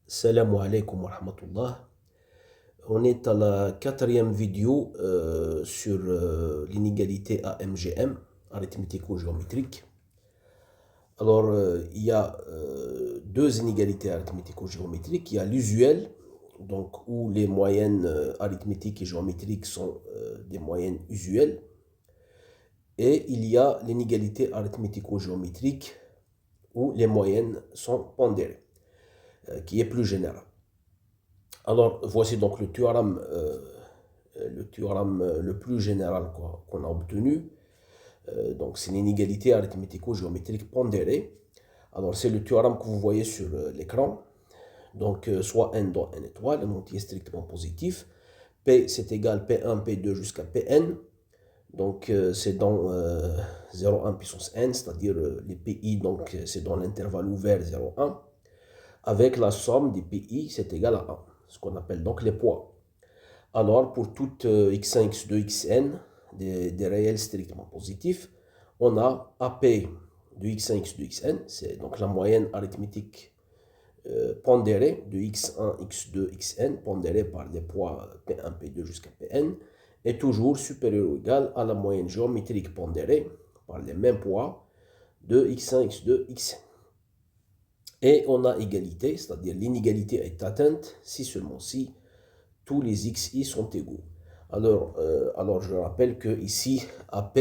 Salam alaikum wa rahmatullah. On est à la quatrième vidéo sur l'inégalité AMGM, arithmético-géométrique. Alors, il y a deux inégalités arithmético-géométriques. Il y a l'usuel, donc où les moyennes arithmétiques et géométriques sont des moyennes usuelles. Et il y a l'inégalité arithmético-géométrique où les moyennes sont pondérées, qui est plus générale. Alors, voici donc le théorème le plus général qu'on a obtenu. Donc, c'est l'inégalité arithmético-géométrique pondérée. Alors, c'est le théorème que vous voyez sur l'écran. Donc, soit n dans n étoile, un entier strictement positif. P, c'est égal P1, P2 jusqu'à Pn. Donc, c'est dans 0,1 puissance n, c'est-à-dire les PI, donc c'est dans l'intervalle ouvert 0,1. Avec la somme des PI, c'est égal à 1, ce qu'on appelle donc les poids. Alors, pour toutes x1, x2, xn, des réels strictement positifs, on a AP de x1, x2, xn, c'est donc la moyenne arithmétique pondérée de x1, x2, xn, pondérée par les poids P1, P2 jusqu'à Pn, est toujours supérieure ou égale à la moyenne géométrique pondérée par les mêmes poids de x1, x2, xn. Et on a égalité, c'est-à-dire l'inégalité est atteinte si seulement si tous les xi sont égaux. Alors je rappelle que ici, AP,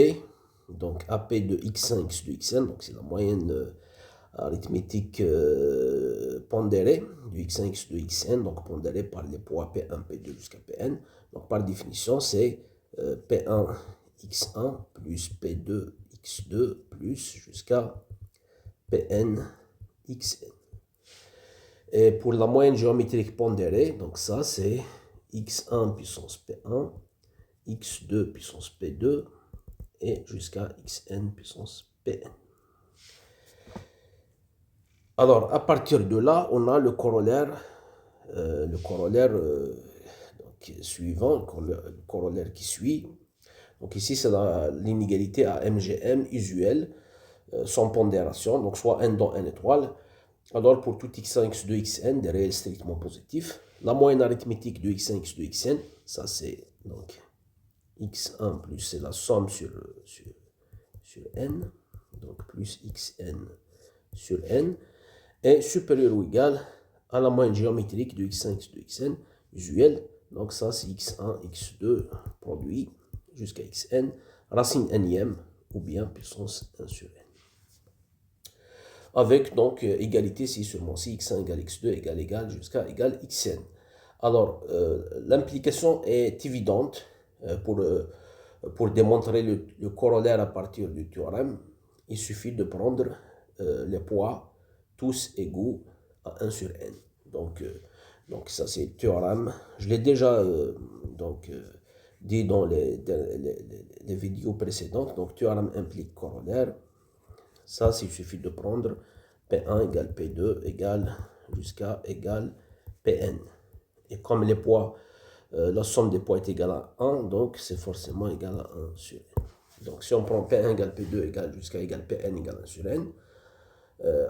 donc AP de x1, x2, xn, donc c'est la moyenne arithmétique pondérée du x1, x2, xn, donc pondérée par les poids P1, P2 jusqu'à Pn. Donc par définition, c'est P1, x1 plus P2, x2 plus jusqu'à Pn, xn. Et pour la moyenne géométrique pondérée, donc ça c'est x1 puissance P1, x2 puissance P2 et jusqu'à xn puissance Pn. Alors, à partir de là, on a le corollaire suivant, le corollaire qui suit. Donc ici, c'est l'inégalité à MGM usuelle, sans pondération, donc soit n dans n étoile. Alors, pour tout x1, x2, xn, des réels strictement positifs, la moyenne arithmétique de x1, x2, xn, ça c'est donc x1 plus c'est la somme sur n, donc plus xn sur n, est supérieur ou égal à la moyenne géométrique de x1, x2, xn, usuelle. Donc ça c'est x1, x2 produit jusqu'à xn, racine nème ou bien puissance 1 sur n. Avec donc égalité si seulement si x1 égale x2 égale jusqu'à égale xn. Alors, l'implication est évidente pour démontrer le corollaire à partir du théorème. Il suffit de prendre les poids tous égaux à 1 sur n. Donc ça c'est le théorème. Je l'ai déjà dit dans les vidéos précédentes. Donc théorème implique corollaire. Ça, il suffit de prendre P1 égale P2 égale jusqu'à égale Pn. Et comme les poids, la somme des poids est égale à 1, donc c'est forcément égal à 1 sur n. Donc si on prend P1 égale P2 égale jusqu'à égale Pn égale 1 sur n,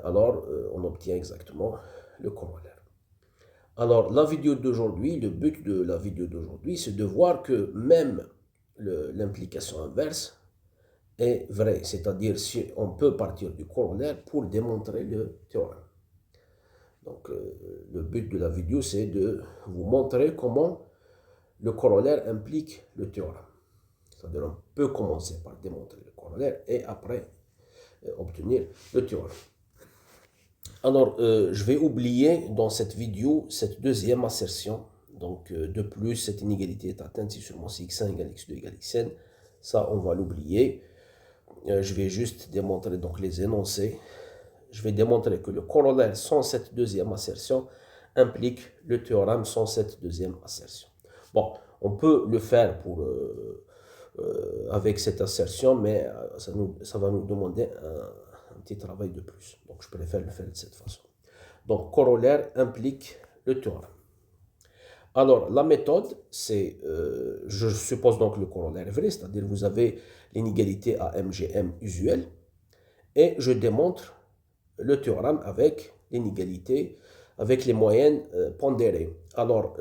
alors on obtient exactement le corollaire. Alors la vidéo d'aujourd'hui, le but de la vidéo d'aujourd'hui, c'est de voir que même l'implication inverse est vrai, c'est-à-dire si on peut partir du corollaire pour démontrer le théorème. Donc le but de la vidéo, c'est de vous montrer comment le corollaire implique le théorème. C'est-à-dire on peut commencer par démontrer le corollaire et après obtenir le théorème. Alors je vais oublier dans cette vidéo cette deuxième assertion. Donc de plus, cette inégalité est atteinte si seulement si x1 égale x2 égale xn. Ça, on va l'oublier. Je vais juste démontrer donc les énoncés. Je vais démontrer que le corollaire sans cette deuxième assertion implique le théorème sans cette deuxième assertion. Bon, on peut le faire avec cette assertion, mais ça va nous demander un petit travail de plus. Donc, je préfère le faire de cette façon. Donc, corollaire implique le théorème. Alors, la méthode, c'est, je suppose donc le corollaire est vrai, c'est-à-dire vous avez l'inégalité à MGM usuelle, et je démontre le théorème avec l'inégalité avec les moyennes pondérées. Alors,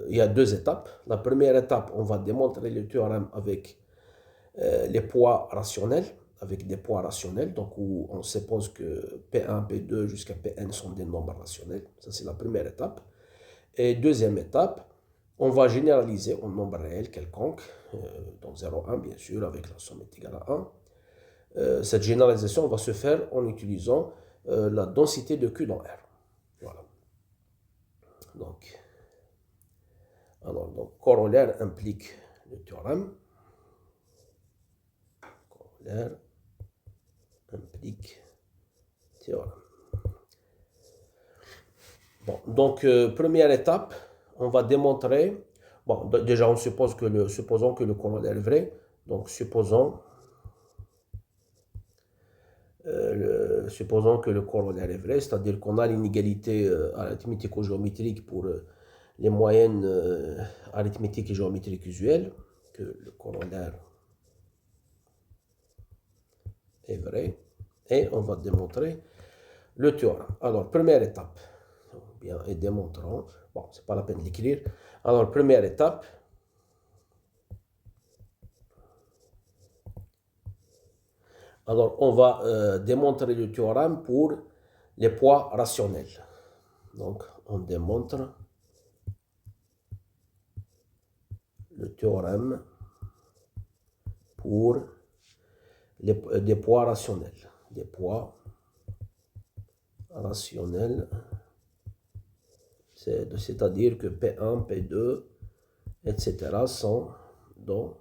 il y a deux étapes. La première étape, on va démontrer le théorème avec les poids rationnels, avec des poids rationnels, donc où on suppose que P1, P2 jusqu'à Pn sont des nombres rationnels. Ça, c'est la première étape. Et deuxième étape, on va généraliser en nombre réel quelconque, donc 0, 1 bien sûr, avec la somme est égale à 1. Cette généralisation va se faire en utilisant la densité de Q dans R. Voilà. Donc, corollaire implique le théorème. Corollaire implique théorème. Bon, donc, première étape, on va démontrer. Bon, déjà, on suppose que supposons que le corollaire est vrai. Donc, supposons que le corollaire est vrai, c'est-à-dire qu'on a l'inégalité arithmético-géométrique pour les moyennes arithmétiques et géométriques usuelles, que le corollaire est vrai, et on va démontrer le théorème. Alors, première étape, bien, et démontrons, bon, c'est pas la peine d'écrire. Alors, première étape, alors on va démontrer le théorème pour les poids rationnels. Donc, on démontre le théorème pour des poids rationnels. Des poids rationnels, c'est-à-dire que P1, P2, etc. sont dans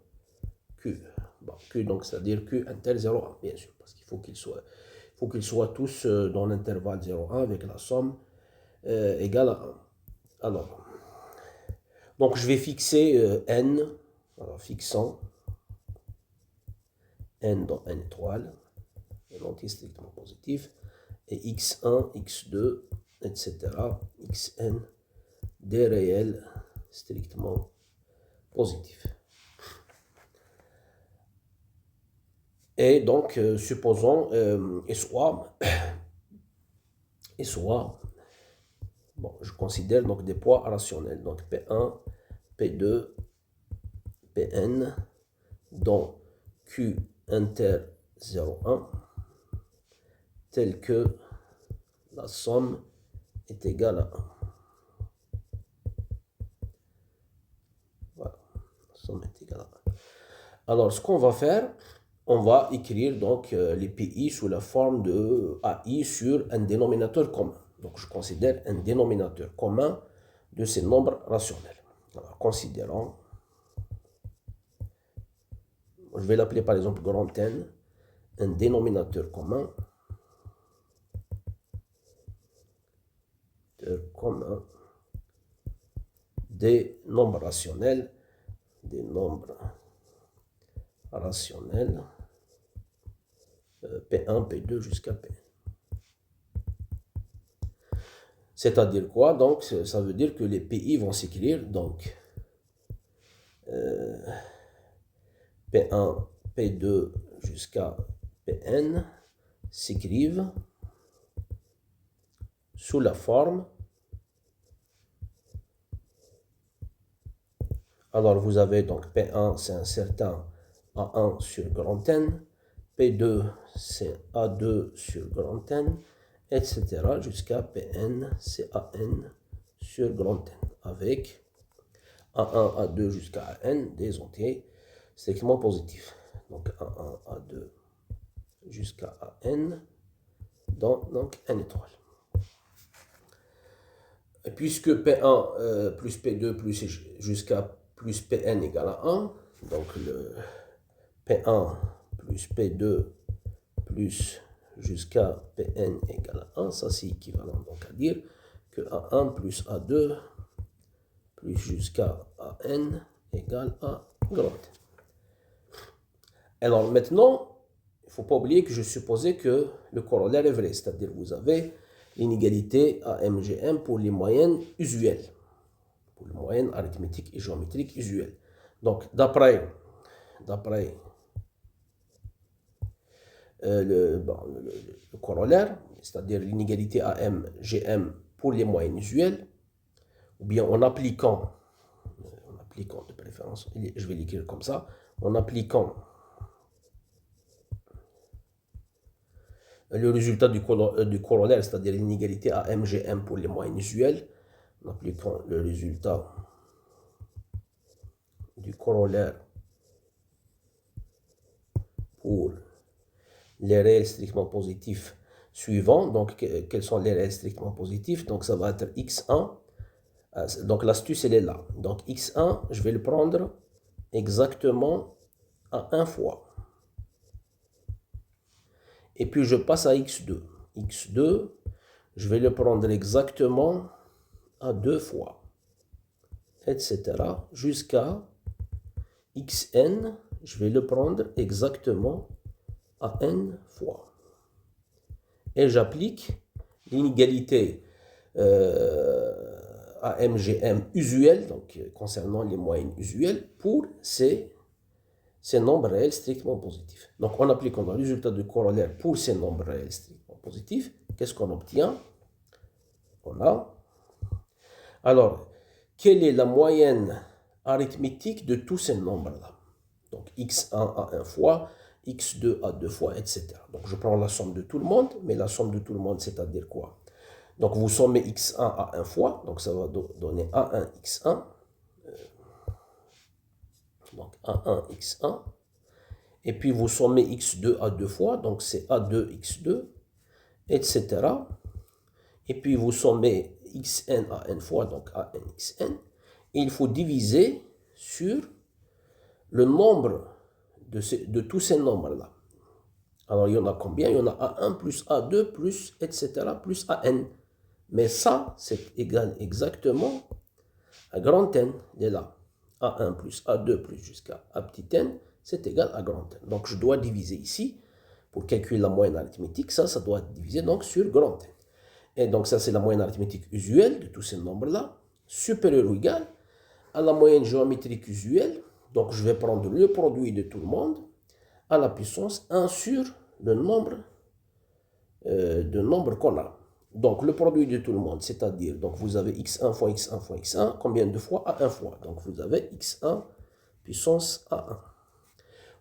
Q. Bon, Q, donc, c'est-à-dire Q inter 0,1, bien sûr, parce qu'il faut qu'ils soient tous dans l'intervalle 0,1 avec la somme égale à 1. Alors, donc je vais fixer n, alors fixant n dans n étoile, l'entier strictement positif, et x1, x2, etc., xn, des réels strictement positifs. Et donc, supposons, et soit, bon, je considère donc des poids rationnels, donc P1, P2, Pn, dont Q inter 0,1, tel que la somme est égale à 1. Voilà, la somme est égale à 1. Alors, ce qu'on va faire, on va écrire donc les PI sous la forme de AI sur un dénominateur commun. Donc, je considère un dénominateur commun de ces nombres rationnels. Alors, considérons, je vais l'appeler par exemple grand N, un dénominateur commun des nombres rationnels, P1, P2 jusqu'à P. C'est-à-dire quoi? Donc, ça veut dire que les PI vont s'écrire, donc, P1, P2 jusqu'à Pn s'écrivent sous la forme. Alors, vous avez donc P1, c'est un certain A1 sur grand N, P2, c'est A2 sur grand N, etc. jusqu'à Pn, c'est AN sur grand N, avec A1, A2 jusqu'à AN, des entiers strictement positifs. Donc, A1, A2 jusqu'à AN, dans donc N étoile. Et puisque P1 plus P2 plus jusqu'à plus Pn égale à 1, donc le P1 plus P2 plus jusqu'à Pn égale à 1, ça c'est équivalent donc à dire que A1 plus A2 plus jusqu'à AN égale à grand N. Alors maintenant, il ne faut pas oublier que je supposais que le corollaire est vrai, c'est-à-dire que vous avez l'inégalité AMGM pour les moyennes usuelles, pour les moyennes arithmétiques et géométriques usuelles. Donc, d'après le corollaire, c'est-à-dire l'inégalité AMGM pour les moyennes usuelles, ou bien en appliquant de préférence, je vais l'écrire comme ça, en appliquant le résultat du corollaire, c'est-à-dire l'inégalité AMGM pour les moyennes usuelles, en appliquant le résultat du corollaire pour les réels strictement positifs suivants. Donc, quels sont les réels strictement positifs? Donc, ça va être x1. Donc, l'astuce, elle est là. Donc, x1, je vais le prendre exactement à 1 fois. Et puis, je passe à x2. x2, je vais le prendre exactement à 2 fois, etc. Jusqu'à xn, je vais le prendre exactement à n fois. Et j'applique l'inégalité AMGM usuelle, donc concernant les moyennes usuelles, pour ces nombres réels strictement positifs. Donc en appliquant le résultat du corollaire pour ces nombres réels strictement positifs, qu'est-ce qu'on obtient? Voilà. Alors, quelle est la moyenne arithmétique de tous ces nombres-là? Donc x1 à 1 fois, x2 à 2 fois, etc. Donc je prends la somme de tout le monde, mais la somme de tout le monde, c'est-à-dire quoi? Donc vous sommez x1 à 1 fois, donc ça va donner a1 x1. Donc a1 x1. Et puis vous sommez x2 à 2 fois, donc c'est a2 x2, etc. Et puis vous sommez xn à n fois, donc an xn. Et il faut diviser sur le nombre de tous ces nombres-là. Alors, il y en a combien? Il y en a A1 plus A2 plus, etc., plus AN. Mais ça, c'est égal exactement à grand N. Il est là. A1 plus A2 plus jusqu'à A petit n, c'est égal à grand N. Donc, je dois diviser ici, pour calculer la moyenne arithmétique, ça doit être divisé donc sur grand N. Et donc, ça, c'est la moyenne arithmétique usuelle de tous ces nombres-là, supérieure ou égale à la moyenne géométrique usuelle. Donc, je vais prendre le produit de tout le monde à la puissance 1 sur le nombre de nombres qu'on a. Donc, le produit de tout le monde, c'est-à-dire, donc vous avez x1 fois x1 fois x1, combien de fois? A1 fois. Donc, vous avez x1 puissance A1.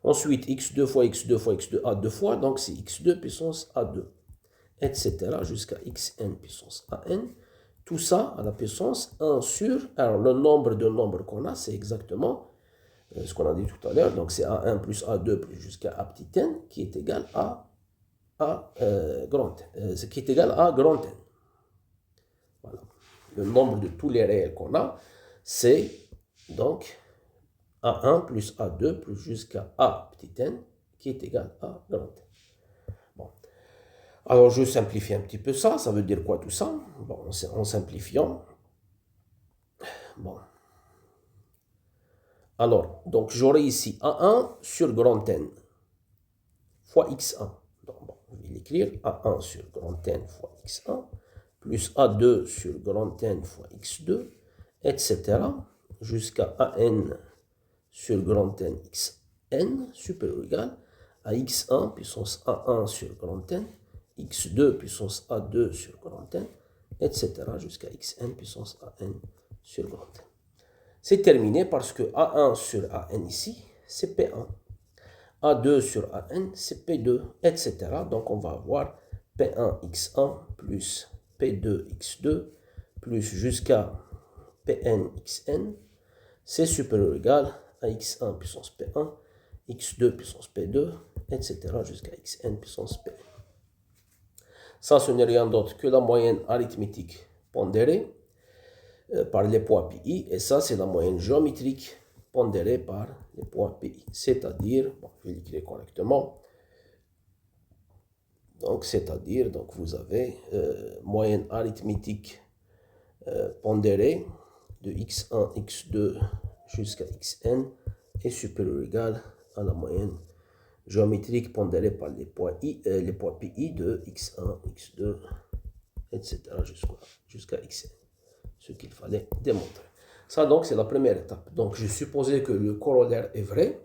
Ensuite, x2 fois x2 fois x2 A2 fois, donc c'est x2 puissance A2, etc. jusqu'à xn puissance AN. Tout ça à la puissance 1 sur, alors le nombre de nombres qu'on a, c'est exactement ce qu'on a dit tout à l'heure, donc c'est A1 plus A2 plus jusqu'à A petit n, qui est égal à grand N, ce qui est égal à grand N. Voilà. Le nombre de tous les réels qu'on a, c'est donc A1 plus A2 plus jusqu'à A petit n, qui est égal à grand N. Bon. Alors, je simplifie un petit peu ça. Ça veut dire quoi tout ça? Bon, en simplifiant. Bon. Alors, donc j'aurai ici A1 sur grand N fois x1. Donc, bon, je vais l'écrire A1 sur grand N fois x1 plus A2 sur grand N fois x2, etc. jusqu'à AN sur grand N xn supérieur ou égal à x1 puissance A1 sur grand N, x2 puissance A2 sur grand N, etc. jusqu'à xn puissance AN sur grand N. C'est terminé parce que A1 sur AN ici, c'est P1. A2 sur AN, c'est P2, etc. Donc, on va avoir P1 x1 plus P2 x2 plus jusqu'à Pn xn, c'est supérieur ou égal à x1 puissance P1, x2 puissance P2, etc. jusqu'à xn puissance Pn. Ça, ce n'est rien d'autre que la moyenne arithmétique pondérée par les poids pi, et ça, c'est la moyenne géométrique pondérée par les poids pi. C'est-à-dire, bon, je vais l'écrire correctement, donc c'est-à-dire, donc vous avez moyenne arithmétique pondérée de x1, x2 jusqu'à xn est supérieure ou égale à la moyenne géométrique pondérée par les poids pi de x1, x2, etc. jusqu'à xn. Ce qu'il fallait démontrer. Ça, donc, c'est la première étape. Donc, je supposais que le corollaire est vrai,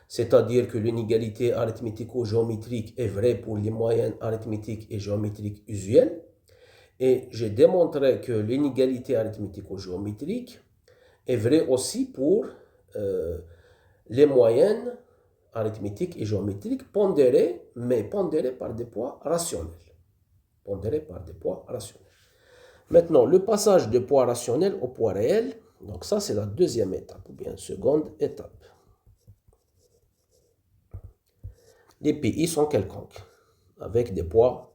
c'est-à-dire que l'inégalité arithmético-géométrique est vraie pour les moyennes arithmétiques et géométriques usuelles, Et j'ai démontré que l'inégalité arithmético-géométrique est vraie aussi pour les moyennes arithmétiques et géométriques pondérées, mais pondérées par des poids rationnels. Pondérées par des poids rationnels. Maintenant, le passage de poids rationnels au poids réel, donc ça c'est la deuxième étape, ou bien seconde étape. Les PI sont quelconques, avec des poids,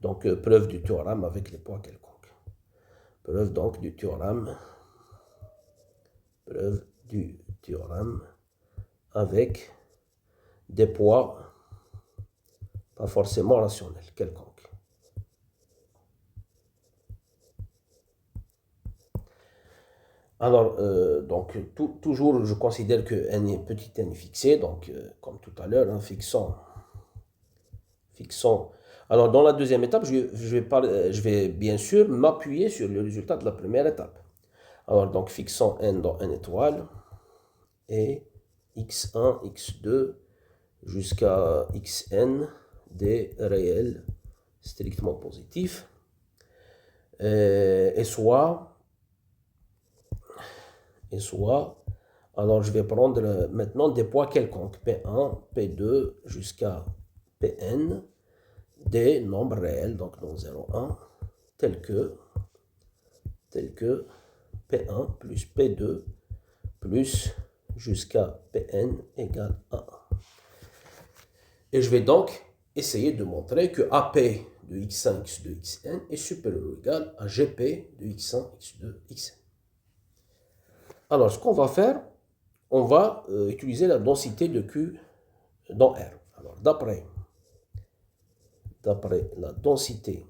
donc preuve du théorème avec les poids quelconques. Preuve donc du théorème, avec des poids pas forcément rationnels, quelconques. Alors, donc, toujours, je considère que n est petit n est fixé, donc, comme tout à l'heure, hein, fixons. Alors, dans la deuxième étape, je vais bien sûr m'appuyer sur le résultat de la première étape. Alors, donc, fixons n dans n étoile, et x1, x2, jusqu'à xn des réels strictement positifs, et soit, alors je vais prendre maintenant des poids quelconques, P1, P2 jusqu'à Pn, des nombres réels, donc non 0, 1, tels que P1 plus P2 plus jusqu'à Pn égale 1. Et je vais donc essayer de montrer que AP de x1, x2, xn est supérieur ou égal à GP de x1, x2, xn. Alors, ce qu'on va faire, on va utiliser la densité de Q dans R. Alors, d'après la densité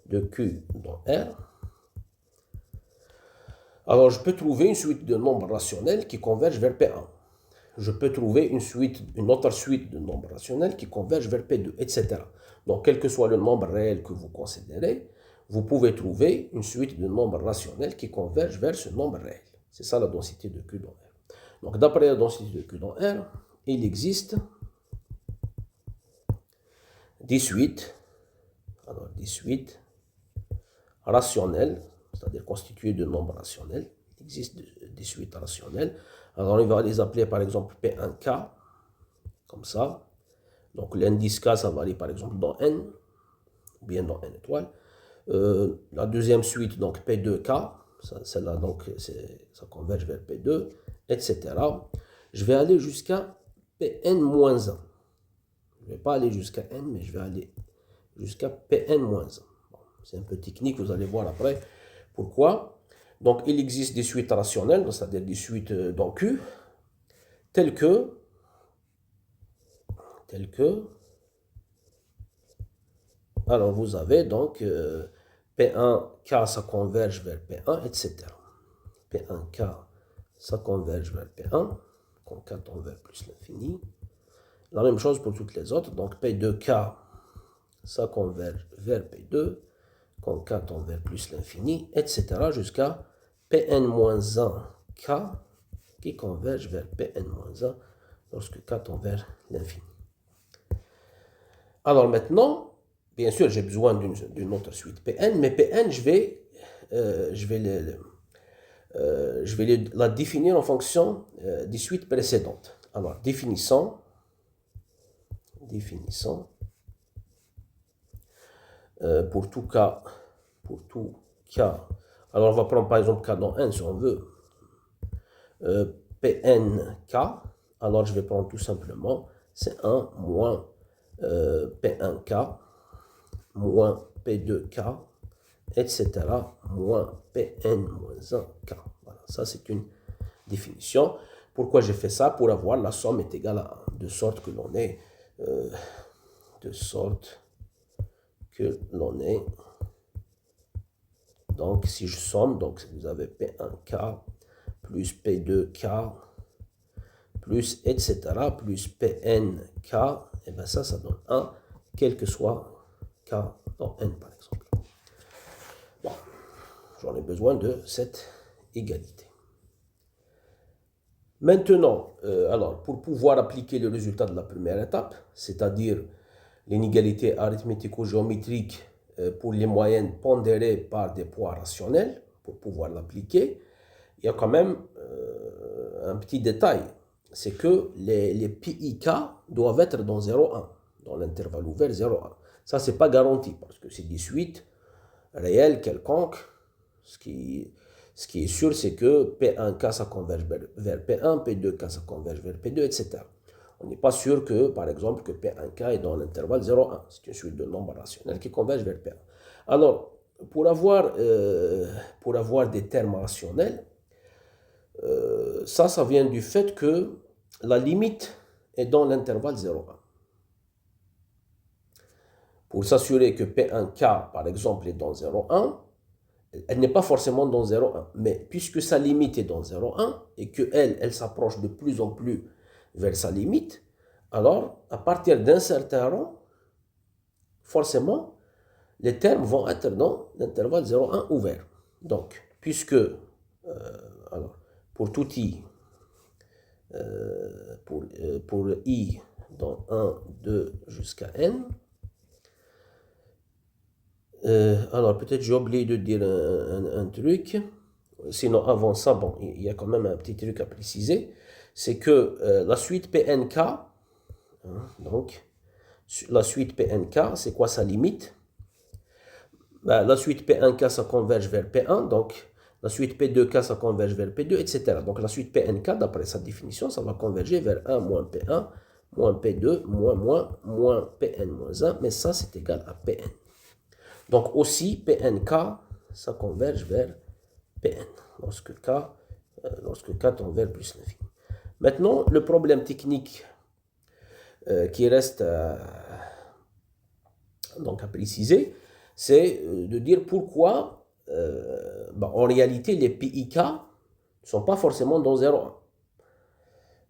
de Q dans R, alors je peux trouver une suite de nombres rationnels qui convergent vers P1. Je peux trouver une autre suite de nombres rationnels qui convergent vers P2, etc. Donc, quel que soit le nombre réel que vous considérez, vous pouvez trouver une suite de nombres rationnels qui convergent vers ce nombre réel. C'est ça la densité de Q dans R. Donc, d'après la densité de Q dans R, il existe des suites rationnelles, c'est-à-dire constituées de nombres rationnels. Il existe des suites rationnelles. Alors, on va les appeler par exemple P1K, comme ça. Donc, l'indice K, ça varie par exemple dans N, ou bien dans N étoile. La deuxième suite, donc P2K, celle-là, donc, ça converge vers P2, etc. Je vais aller jusqu'à Pn-1. Je ne vais pas aller jusqu'à N, mais je vais aller jusqu'à Pn-1. Bon, c'est un peu technique, vous allez voir après pourquoi. Donc, il existe des suites rationnelles, c'est-à-dire des suites dans Q, telles que, alors vous avez donc P1K, ça converge vers P1, etc. P1K, ça converge vers P1, quand K tend vers plus l'infini. La même chose pour toutes les autres, donc P2K, ça converge vers P2, quand K tend vers plus l'infini, etc. jusqu'à Pn-1K qui converge vers Pn-1 lorsque K tend vers l'infini. Alors maintenant, bien sûr, j'ai besoin d'une autre suite Pn, mais Pn, je vais la définir en fonction des suites précédentes. Alors, définissons. Pour tout cas, alors on va prendre par exemple K dans N si on veut. Pnk, alors je vais prendre tout simplement C1 moins P1K moins P2K, etc. moins Pn-1K. Voilà, ça c'est une définition. Pourquoi j'ai fait ça? Pour avoir la somme est égale à 1, de sorte que l'on ait donc si je somme, donc vous avez P1K plus P2K plus etc. plus PNK, et bien ça donne 1, quel que soit K dans N par exemple. Bon, j'en ai besoin de cette égalité. Maintenant, alors, pour pouvoir appliquer le résultat de la première étape, c'est-à-dire l'inégalité arithmético-géométrique pour les moyennes pondérées par des poids rationnels, pour pouvoir l'appliquer, il y a quand même un petit détail, c'est que les PIK doivent être dans 0,1, dans l'intervalle ouvert 0,1. Ça, c'est pas garanti, parce que c'est des suites réelles quelconques. Ce qui est sûr, c'est que P1K, ça converge vers P1, P2K, ça converge vers P2, etc. On n'est pas sûr que, par exemple, que P1K est dans l'intervalle 0,1. C'est une suite de nombres rationnels qui convergent vers P1. Alors, pour avoir des termes rationnels, ça vient du fait que la limite est dans l'intervalle 0,1. Pour s'assurer que P1K, par exemple, est dans 0,1, elle n'est pas forcément dans 0,1. Mais puisque sa limite est dans 0,1 et qu'elle, elle s'approche de plus en plus vers sa limite, alors, à partir d'un certain rang, forcément, les termes vont être dans l'intervalle 0,1 ouvert. Donc, puisque, alors, pour tout i, pour i dans 1, 2 jusqu'à n, alors peut-être j'ai oublié de dire un truc, sinon avant ça, bon, il y a quand même un petit truc à préciser, c'est que la suite PNK, donc la suite PNK, c'est quoi sa limite? Ben, la suite P1K, ça converge vers P1, donc la suite P2K, ça converge vers P2, etc. Donc la suite PNK, d'après sa définition, ça va converger vers 1 moins P1, moins P2, moins Pn moins 1, mais ça, c'est égal à Pn. Donc aussi, PNK, ça converge vers Pn, lorsque K tend vers plus l'infini. Maintenant, le problème technique qui reste donc à préciser, c'est de dire pourquoi, en réalité, les PIK ne sont pas forcément dans 0,1.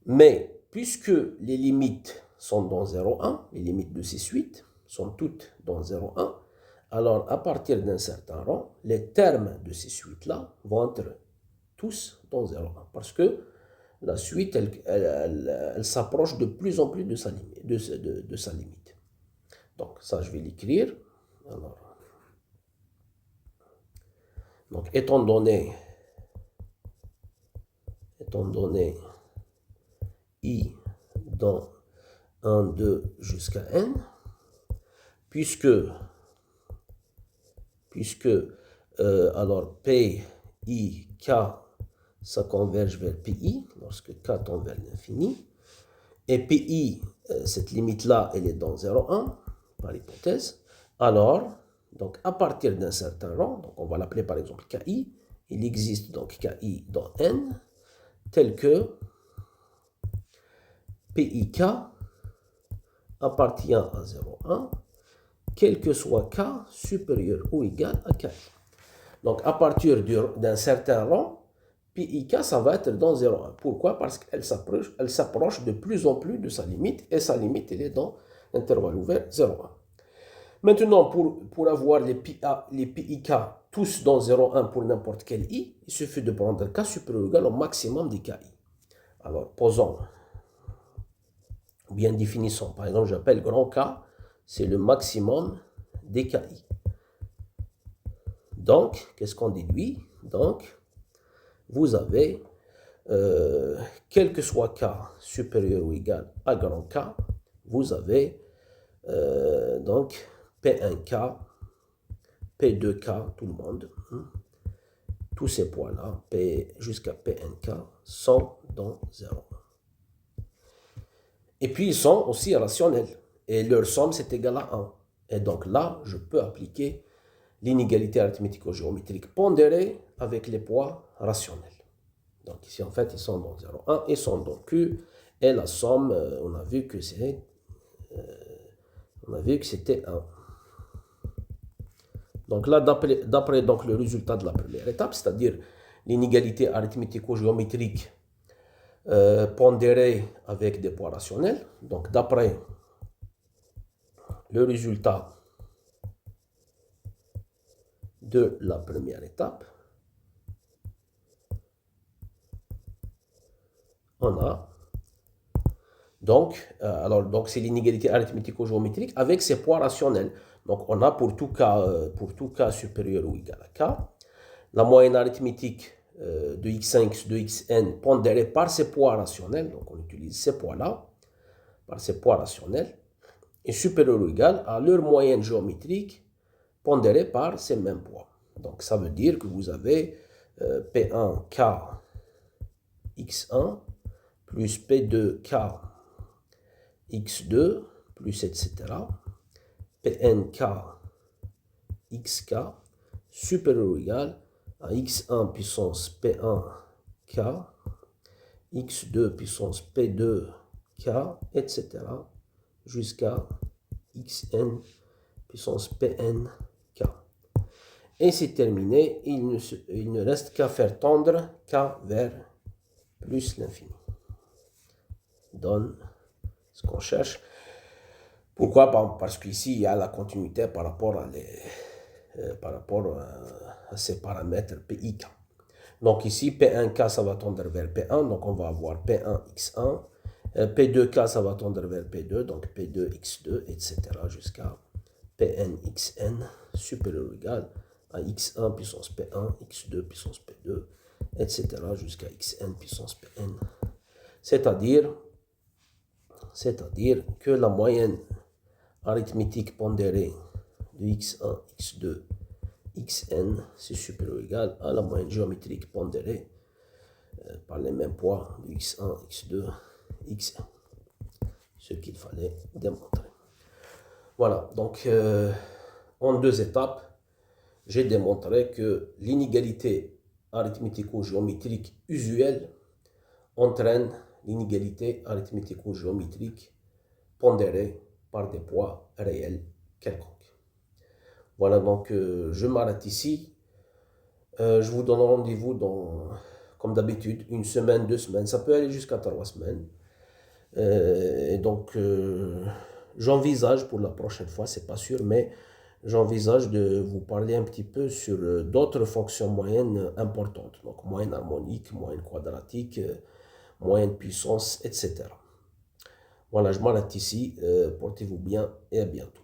Mais puisque les limites sont dans 0,1, les limites de ces suites sont toutes dans 0,1, alors à partir d'un certain rang, les termes de ces suites-là vont être tous dans 0,1. Parce que la suite, elle s'approche de plus en plus de sa limite. Donc ça, je vais l'écrire. Alors, donc, étant donné i dans 1, 2 jusqu'à n, puisque alors P, I, K, ça converge vers PI, lorsque K tend vers l'infini, et PI, cette limite-là, elle est dans 0,1, par hypothèse, alors, donc à partir d'un certain rang, donc on va l'appeler par exemple KI, il existe donc KI dans N, tel que PIK appartient à 0,1, quel que soit K supérieur ou égal à KI. Donc à partir d'un certain rang, PIK, ça va être dans 0,1. Pourquoi? Parce qu'elle s'approche de plus en plus de sa limite, et sa limite, elle est dans l'intervalle ouvert 0,1. Maintenant, pour avoir les PIK tous dans 0,1 pour n'importe quel i, il suffit de prendre K supérieur ou égal au maximum des KI. Alors, posons, bien définissons. Par exemple, j'appelle grand K, c'est le maximum des KI. Donc, qu'est-ce qu'on déduit? Donc, vous avez, quel que soit K supérieur ou égal à grand K, vous avez donc P1K, P2K, tout le monde. Tous ces points-là, P jusqu'à PNK, sont dans 0. Et puis, ils sont aussi rationnels. Et leur somme, c'est égal à 1. Et donc là, je peux appliquer l'inégalité arithmético-géométrique pondérée avec les poids rationnels. Donc ici, en fait, ils sont dans 0,1, ils sont dans Q, et la somme, on a vu que c'était 1. Donc là, d'après donc le résultat de la première étape, c'est-à-dire l'inégalité arithmético-géométrique pondérée avec des poids rationnels, donc d'après le résultat de la première étape, on a Donc c'est l'inégalité arithmético-géométrique avec ses poids rationnels. Donc, on a pour tout cas supérieur ou égal à k, la moyenne arithmétique de x1, x2, xn pondérée par ses poids rationnels. Donc, on utilise ces poids-là, par ces poids rationnels, est supérieure ou égale à leur moyenne géométrique pondérée par ces mêmes poids. Donc, ça veut dire que vous avez P1K x1 plus P2K x2 plus etc. Pnk xk supérieur ou égal à x1 puissance P1K, x2 puissance P2K, etc. jusqu'à xn puissance Pnk. Et c'est terminé, il ne reste qu'à faire tendre k vers plus l'infini. Donne ce qu'on cherche. Pourquoi? Parce qu'ici, il y a la continuité par rapport à ces paramètres PIK. Donc ici, P1K, ça va tendre vers P1, donc on va avoir P1X1. P2K, ça va tendre vers P2, donc P2X2, etc. jusqu'à PNXN supérieur ou égal à X1 puissance P1, X2 puissance P2, etc. jusqu'à XN puissance Pn. C'est-à-dire que la moyenne arithmétique pondérée de x1, x2, xn, c'est supérieur ou égal à la moyenne géométrique pondérée par les mêmes poids de x1, x2, xn. Ce qu'il fallait démontrer. Voilà, donc en 2 étapes, j'ai démontré que l'inégalité arithmético-géométrique usuelle entraîne l'inégalité arithmético-géométrique pondérée par des poids réels quelconques. Voilà, donc je m'arrête ici. Je vous donne rendez-vous dans, comme d'habitude, 1 semaine, 2 semaines, ça peut aller jusqu'à 3 semaines. Et donc, j'envisage pour la prochaine fois, c'est pas sûr, mais j'envisage de vous parler un petit peu sur d'autres fonctions moyennes importantes. Donc, moyenne harmonique, moyenne quadratique, moyenne puissance, etc. Voilà, je m'arrête ici. Portez-vous bien et à bientôt.